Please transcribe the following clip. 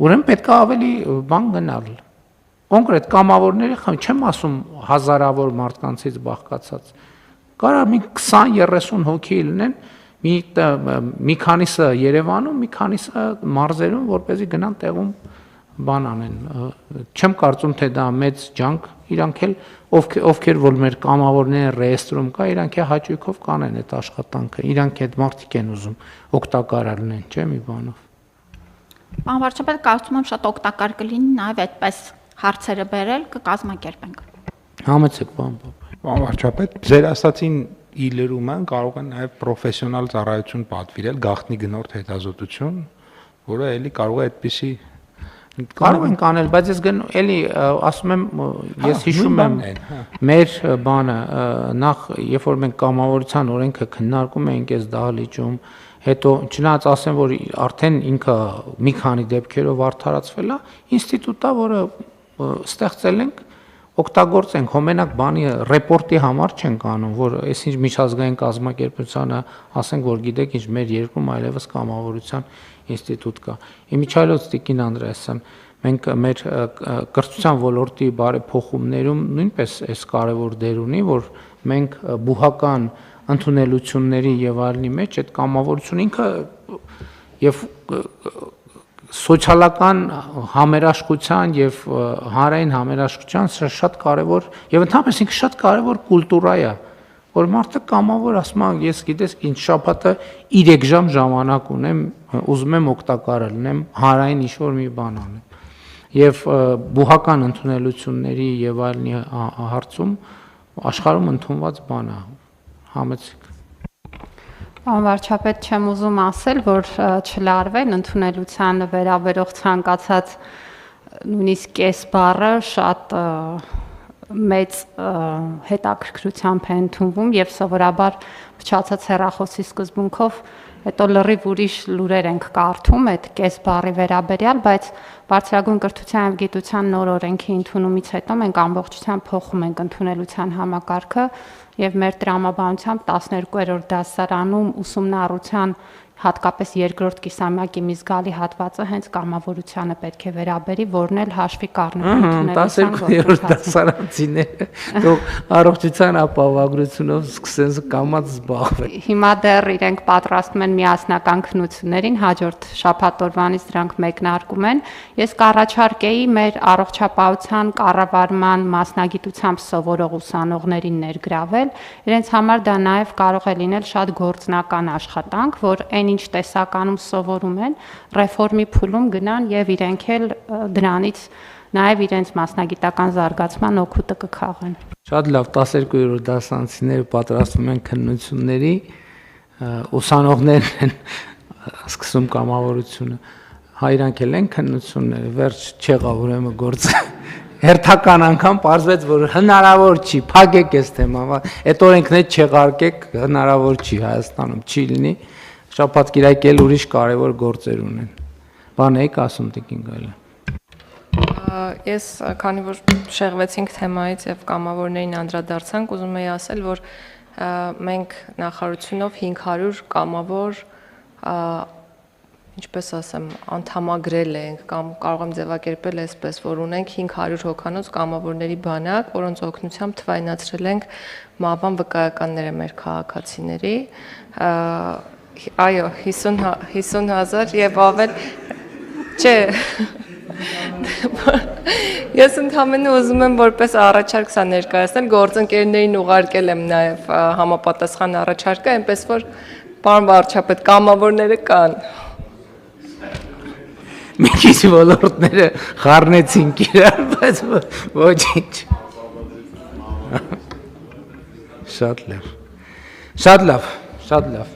Ուրեմն պետք է ավելի բան գնալ։ Կոնկրետ կամավորների չեմ ասում հազարավոր մարդկանցից բաղկացած։ Կարա մի 20-30 հոգի լինեն, մի քանիսը Երևանում, մի քանիսը մարզերում, որպեսզի գնան տեղում բան անեն։ Չեմ կարծում, թե դա մեծ ջանք, իրանք էլ ովքեր որ մեր կամավորները ռեեստրում կա, իրանք է հաճույքով կանեն այդ աշխատանքը, իրանք այդ մարդիկ են ուզում օգտակար լինեն, չէ՞ մի բանով։ Պարոն վարչապետ, կարծում եմ շատ օգտակար կլինի նաև այդպես հարցերը բերել, կկազմակերպենք։ Համեցեք, պարոն Պապյան։ Պարոն վարչապետ, ձեր ասացին ի լրումը կարող են նաև պրոֆեսիոնալ ծառայություն պատվիրել, գաղտնի գնորդ հետազոտություն, որը էլի կարող է այդպիսի Կարող ենք անել, բայց ես էլի ասում եմ, ես հիշում եմ մեր բանը, նախ երբ որ մենք կամավորության օրենքը քննարկում էինք այս դահլիճում, հետո չնայած ասեմ, որ արդեն ինքը մի քանի դեպքերով արդարացվել է, ինստիտուտ է, որը ստեղծել ենք, օգտագործենք, հոմենակ բանի ռեպորտի համար չենք անում, որ այսինչ միջազգային կազմակերպությանը ասենք, որ գիտեք, ինչ մեր երկրում այլևս կամավորության ինստիտուտ կա։ Իմիջիայլոց Տիկին Անդրեասյան, մենք մեր կրթության ոլորտի բարեփոխումներում նույնպես այս կարևոր դեր ունի, որ մենք բուհական ընդունելությունների եւ այլնի մեջ այդ կամավորությունը ինքը եւ սոցիալական համերաշխության եւ հանրային համերաշխության շատ կարևոր եւ ընդհանրապես ինքը շատ կարևոր կուլտուրա է, որ մարդը կամավոր ասում է, ես գիտես ինչ շաբաթը 3 ժամ ժամանակ ունեմ, ուզում եմ օգտակար լինեմ, հանրային ինչ-որ մի բան անեմ։ Եվ բուհական ընդունելությունների եւ այլնի հարցում աշխարհում ընդունված բան է, համեցեք։ Պարոն վարչապետ, չեմ ուզում ասել, որ չլարվեն ընդունելությանը վերաբերող ցանկացած նույնիսկ կես բառը շատ մեծ հետաքրքրությամբ է ընդունվում եւ սովորաբար փչացած հեռախոսի սկզբունքով հետո լրիվ ուրիշ լուրեր ենք կարդում այդ կես բառի վերաբերյալ, բայց Բարձրագույն կրթության եւ գիտության նոր օրենքի ընդունումից հետո մենք ամբողջությամբ փոխում ենք ընդունելության համակարգը եւ մեր տրամաբանությամբ 12-րդ դասարանում ուսումնառության հատկապես երկրորդ կիսամյակի մի զգալի հատվածը հենց կամավորությանը պետք է վերաբերի, որն էլ հաշվի կառնելու ընդունելության 12-րդ դասարանցիները թող առողջության ապահովագրությունով սկսեն կամած զբաղվել։ Հիմա դեռ իրենք պատրաստում են միասնական քննություններին, հաջորդ շաբաթօրվանից դրանք մեկնարկում են։ Ես կառաջարկեի մեր առողջապահության կառավարման մասնագիտությամբ սովորող ուսանողներին ներգրավել, իրենց համար դա նաև կարող է լինել շատ գործնական աշխատանք, որ ինչ տեսականում սովորում են, ռեֆորմի փուլում գնան եւ իրենք էլ դրանից նաեւ իրենց մասնագիտական զարգացման օգուտը կքաղեն։ Շատ լավ, 12-րդ դասարանցիները պատրաստվում են քննությունների, ուսանողներն են սկսում կամավորությունը, հայրանք էլ են քննությունները, վերջ չեղավ ուրեմն գործը։ Հերթական անգամ պարզվեց, որ հնարավոր չի, փակեք այս թեման, այդ օրենքն չեղարկեք, հնարավոր չի Հայաստանում, չի լինի։ Շաբաթ կիրակ էլ ուրիշ կարևոր գործեր ունեն։ Բան եք ասում Տիկին Գալյան։ Ես քանի որ շեղվեցինք թեմայից եւ կամավորներին անդրադարձանք, ուզում եի ասել, որ մենք նախարարությունով 500 կամավոր ինչպես ասեմ, անդամագրել ենք կամ կարող եմ ձևակերպել այսպես, որ ունենք 500 հոգանոց կամավորների բանակ, որոնց օգնությամբ թվայնացրել ենք մահվան վկայականները մեր քաղաքացիների, այո, 50,000 եւ ավել, չէ, ես ընդհանրապես ուզում եմ որպես առաջարկ սա ներկայացնել, գործընկերներին ուղարկել եմ նաեւ համապատասխան առաջարկը, այնպես որ պարոն վարչապետ կամավորները կան։ Մի քիչ ոլորտները խառնեցինք իրար, բայց ոչինչ։ Շատ լավ։ Շատ լավ, շատ լավ։